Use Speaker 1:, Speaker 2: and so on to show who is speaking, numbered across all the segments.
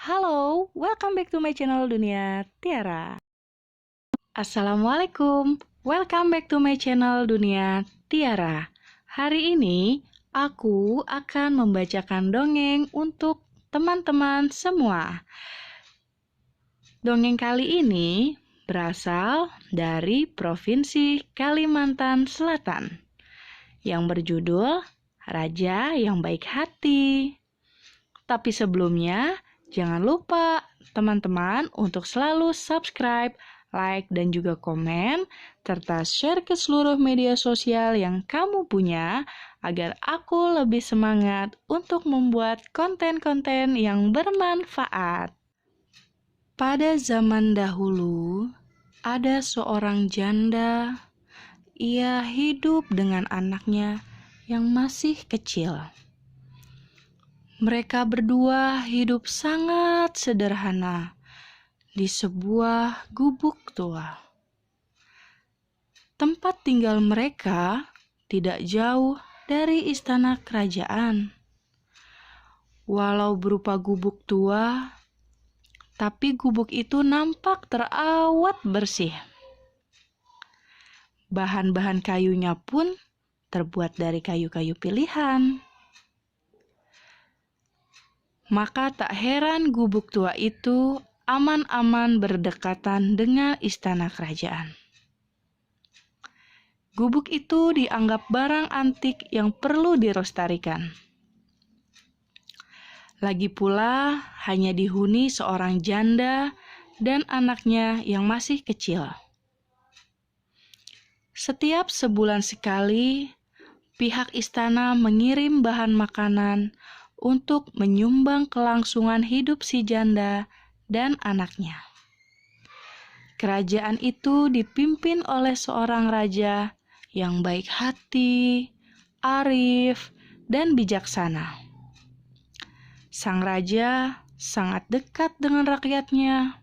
Speaker 1: Halo, welcome back to my channel Dunia Tiara. Assalamualaikum, welcome back to my channel Dunia Tiara. Hari ini aku akan membacakan dongeng untuk teman-teman semua. Dongeng kali ini berasal dari Provinsi Kalimantan Selatan yang berjudul Raja yang Baik Hati. Tapi sebelumnya, jangan lupa teman-teman untuk selalu subscribe, like, dan juga komen, serta share ke seluruh media sosial yang kamu punya agar aku lebih semangat untuk membuat konten-konten yang bermanfaat. Pada zaman dahulu, ada seorang janda. Ia hidup dengan anaknya yang masih kecil. Mereka berdua hidup sangat sederhana di sebuah gubuk tua. Tempat tinggal mereka tidak jauh dari istana kerajaan. Walau berupa gubuk tua, tapi gubuk itu nampak terawat bersih. Bahan-bahan kayunya pun terbuat dari kayu-kayu pilihan. Maka tak heran gubuk tua itu aman-aman berdekatan dengan istana kerajaan. Gubuk itu dianggap barang antik yang perlu dilestarikan. Lagi pula hanya dihuni seorang janda dan anaknya yang masih kecil. Setiap sebulan sekali, pihak istana mengirim bahan makanan untuk menyumbang kelangsungan hidup si janda dan anaknya. Kerajaan itu dipimpin oleh seorang raja yang baik hati, arif, dan bijaksana. Sang raja sangat dekat dengan rakyatnya.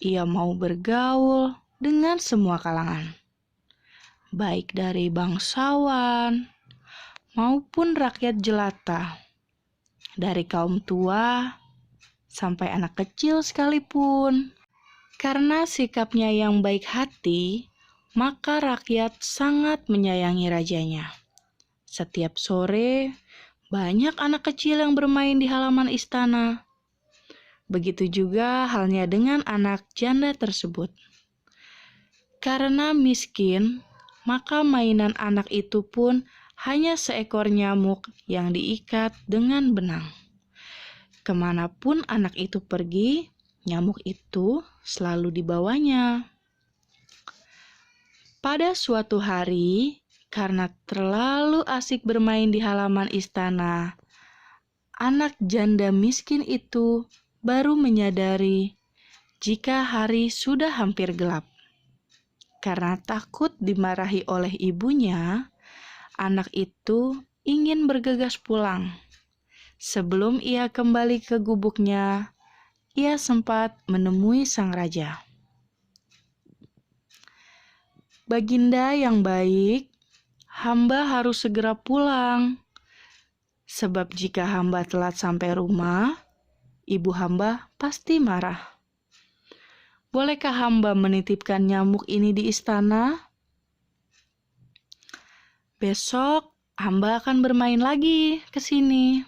Speaker 1: Ia mau bergaul dengan semua kalangan, baik dari bangsawan maupun rakyat jelata, dari kaum tua sampai anak kecil sekalipun. Karena sikapnya yang baik hati, maka rakyat sangat menyayangi rajanya. Setiap sore, banyak anak kecil yang bermain di halaman istana. Begitu juga halnya dengan anak janda tersebut. Karena miskin, maka mainan anak itu pun hanya seekor nyamuk yang diikat dengan benang. Kemanapun anak itu pergi, nyamuk itu selalu dibawanya. Pada suatu hari, karena terlalu asik bermain di halaman istana, anak janda miskin itu baru menyadari jika hari sudah hampir gelap. Karena takut dimarahi oleh ibunya, anak itu ingin bergegas pulang. Sebelum ia kembali ke gubuknya, ia sempat menemui sang raja. Baginda yang baik, hamba harus segera pulang. Sebab jika hamba telat sampai rumah, ibu hamba pasti marah. Bolehkah hamba menitipkan nyamuk ini di istana? Besok hamba akan bermain lagi ke sini,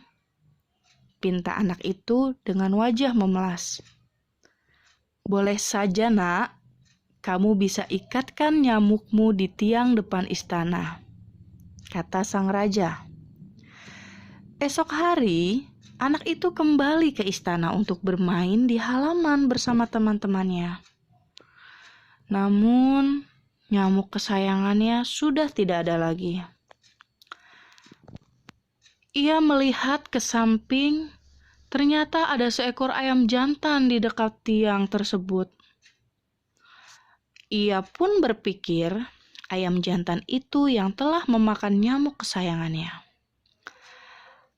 Speaker 1: pinta anak itu dengan wajah memelas. Boleh saja, nak. Kamu bisa ikatkan nyamukmu di tiang depan istana, kata sang raja. Esok hari, anak itu kembali ke istana untuk bermain di halaman bersama teman-temannya. Namun, nyamuk kesayangannya sudah tidak ada lagi. Ia melihat ke samping, ternyata ada seekor ayam jantan di dekat tiang tersebut. Ia pun berpikir ayam jantan itu yang telah memakan nyamuk kesayangannya.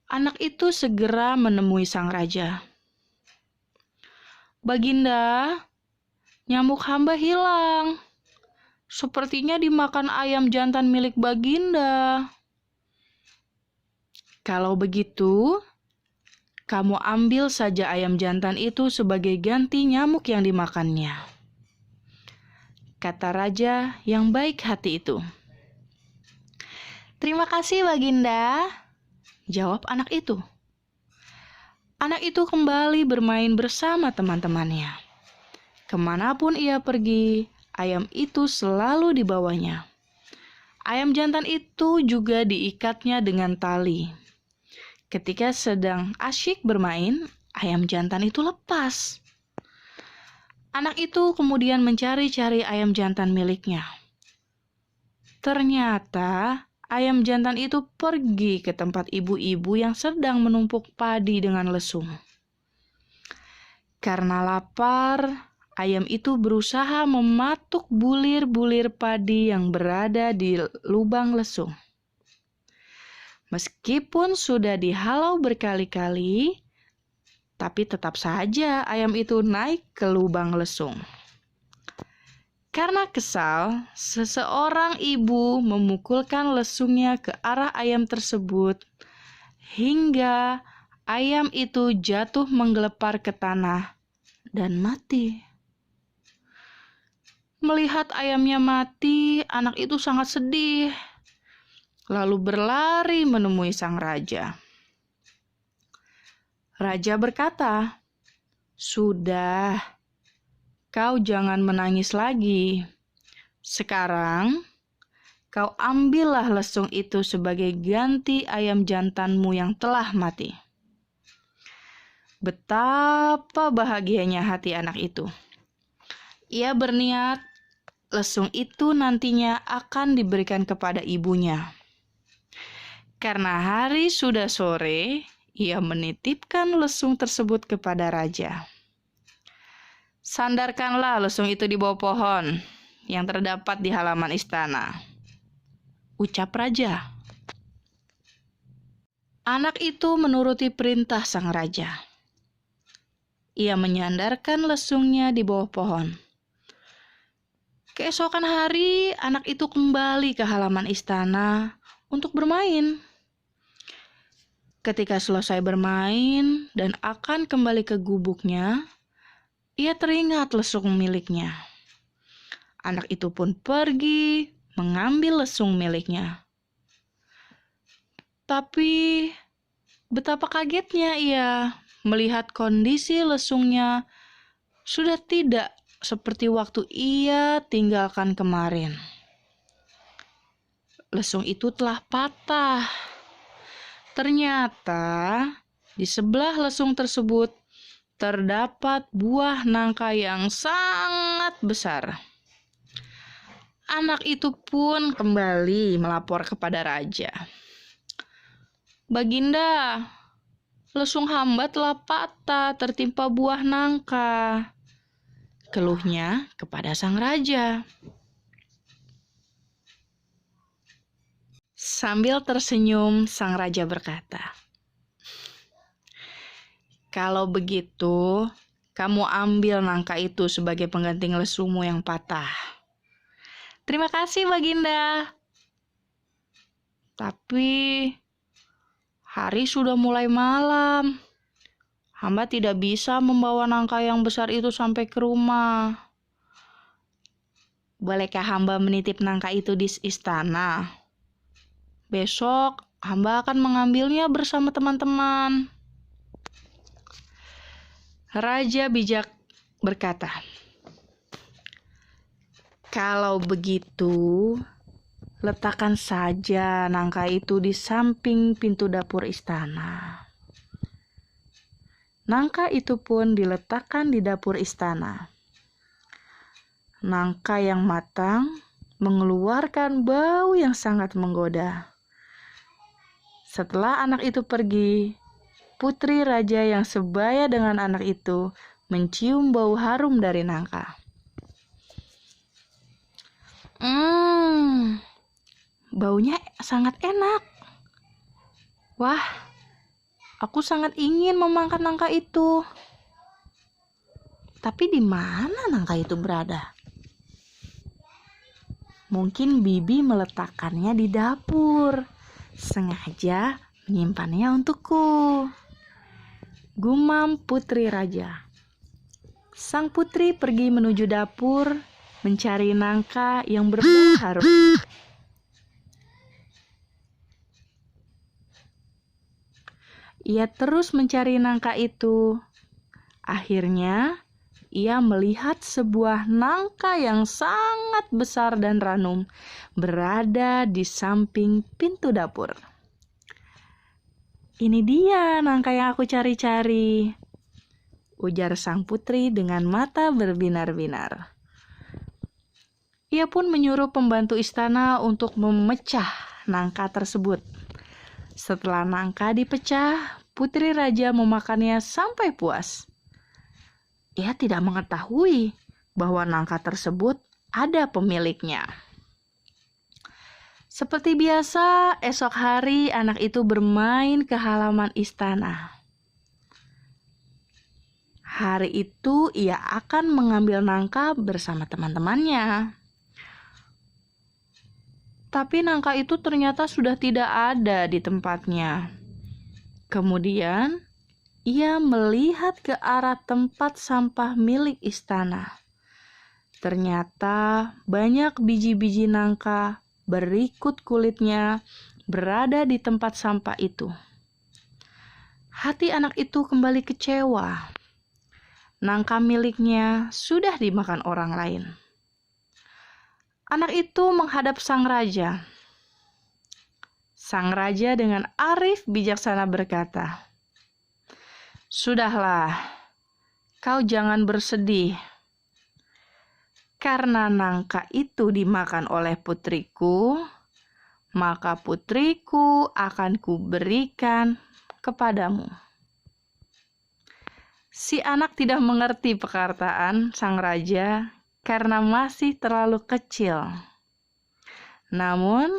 Speaker 1: Anak itu segera menemui sang raja. Baginda, nyamuk hamba hilang. Sepertinya dimakan ayam jantan milik Baginda. Kalau begitu, Kamu ambil saja ayam jantan itu sebagai ganti nyamuk yang dimakannya," kata raja yang baik hati itu. "Terima kasih, Baginda," jawab anak itu. Anak itu kembali bermain bersama teman-temannya. Kemanapun ia pergi, ayam itu selalu dibawanya. Ayam jantan itu juga diikatnya dengan tali. Ketika sedang asyik bermain, ayam jantan itu lepas. Anak itu kemudian mencari-cari ayam jantan miliknya. Ternyata ayam jantan itu pergi ke tempat ibu-ibu yang sedang menumpuk padi dengan lesung. Karena lapar, ayam itu berusaha mematuk bulir-bulir padi yang berada di lubang lesung. Meskipun sudah dihalau berkali-kali, tapi tetap saja ayam itu naik ke lubang lesung. Karena kesal, seseorang ibu memukulkan lesungnya ke arah ayam tersebut hingga ayam itu jatuh menggelepar ke tanah dan mati. Melihat ayamnya mati, anak itu sangat sedih, lalu berlari menemui sang raja. Raja berkata, "Sudah, kau jangan menangis lagi. Sekarang, kau ambillah lesung itu sebagai ganti ayam jantanmu yang telah mati." Betapa bahagianya hati anak itu. Ia berniat lesung itu nantinya akan diberikan kepada ibunya. Karena hari sudah sore, ia menitipkan lesung tersebut kepada raja. "Sandarkanlah lesung itu di bawah pohon yang terdapat di halaman istana," ucap raja. Anak itu menuruti perintah sang raja. Ia menyandarkan lesungnya di bawah pohon. Keesokan hari, anak itu kembali ke halaman istana untuk bermain. Ketika selesai bermain dan akan kembali ke gubuknya, ia teringat lesung miliknya. Anak itu pun pergi mengambil lesung miliknya. Tapi betapa kagetnya ia melihat kondisi lesungnya sudah tidak seperti waktu ia tinggalkan kemarin. Lesung itu telah patah. Ternyata di sebelah lesung tersebut terdapat buah nangka yang sangat besar. Anak itu pun kembali melapor kepada raja. "Baginda, lesung hamba telah patah tertimpa buah nangka," keluhnya kepada sang raja. Sambil tersenyum, sang raja berkata, "Kalau begitu, kamu ambil nangka itu sebagai pengganti lesungmu yang patah." "Terima kasih, Baginda. Tapi hari sudah mulai malam. Hamba tidak bisa membawa nangka yang besar itu sampai ke rumah. Bolehkah hamba menitip nangka itu di istana? Besok hamba akan mengambilnya bersama teman-teman." Raja bijak berkata, "Kalau begitu, letakkan saja nangka itu di samping pintu dapur istana." Nangka itu pun diletakkan di dapur istana. Nangka yang matang mengeluarkan bau yang sangat menggoda. Setelah anak itu pergi, putri raja yang sebaya dengan anak itu mencium bau harum dari nangka. Baunya sangat enak. Wah, aku sangat ingin memakan nangka itu. Tapi di mana nangka itu berada? Mungkin bibi meletakkannya di dapur, sengaja menyimpannya untukku. gumam putri raja. Sang putri pergi menuju dapur mencari nangka yang berbau harum. Ia terus mencari nangka itu. Akhirnya, ia melihat sebuah nangka yang sangat besar dan ranum berada di samping pintu dapur. "Ini dia nangka yang aku cari-cari," ujar sang putri dengan mata berbinar-binar. Ia pun menyuruh pembantu istana untuk memecah nangka tersebut. Setelah nangka dipecah, putri raja memakannya sampai puas. Ia tidak mengetahui bahwa nangka tersebut ada pemiliknya. Seperti biasa, esok hari anak itu bermain ke halaman istana. Hari itu ia akan mengambil nangka bersama teman-temannya. Tapi nangka itu ternyata sudah tidak ada di tempatnya. Kemudian, ia melihat ke arah tempat sampah milik istana. Ternyata banyak biji-biji nangka berikut kulitnya berada di tempat sampah itu. Hati anak itu kembali kecewa. Nangka miliknya sudah dimakan orang lain. Anak itu menghadap sang raja. Sang raja dengan arif bijaksana berkata, "Sudahlah, kau jangan bersedih. Karena nangka itu dimakan oleh putriku, maka putriku akan kuberikan kepadamu." Si anak tidak mengerti perkataan sang raja karena masih terlalu kecil. Namun,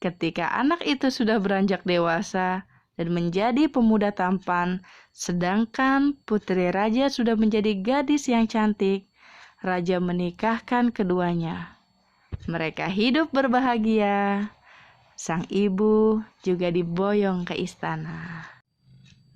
Speaker 1: ketika anak itu sudah beranjak dewasa dan menjadi pemuda tampan, sedangkan putri raja sudah menjadi gadis yang cantik, raja menikahkan keduanya. Mereka hidup berbahagia. Sang ibu juga diboyong ke istana.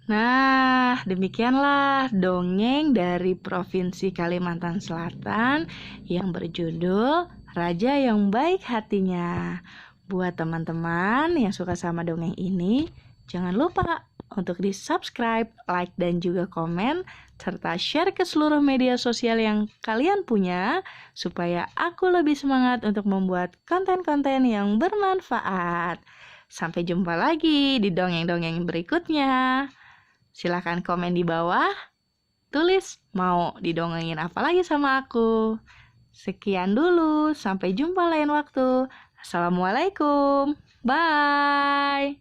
Speaker 1: Nah, demikianlah dongeng dari Provinsi Kalimantan Selatan yang berjudul Raja yang Baik Hatinya. Buat teman-teman yang suka sama dongeng ini, jangan lupa untuk di-subscribe, like, dan juga komen, serta share ke seluruh media sosial yang kalian punya, supaya aku lebih semangat untuk membuat konten-konten yang bermanfaat. Sampai jumpa lagi di dongeng-dongeng berikutnya. Silahkan komen di bawah, tulis mau didongengin apa lagi sama aku. Sekian dulu, sampai jumpa lain waktu. Assalamualaikum, bye.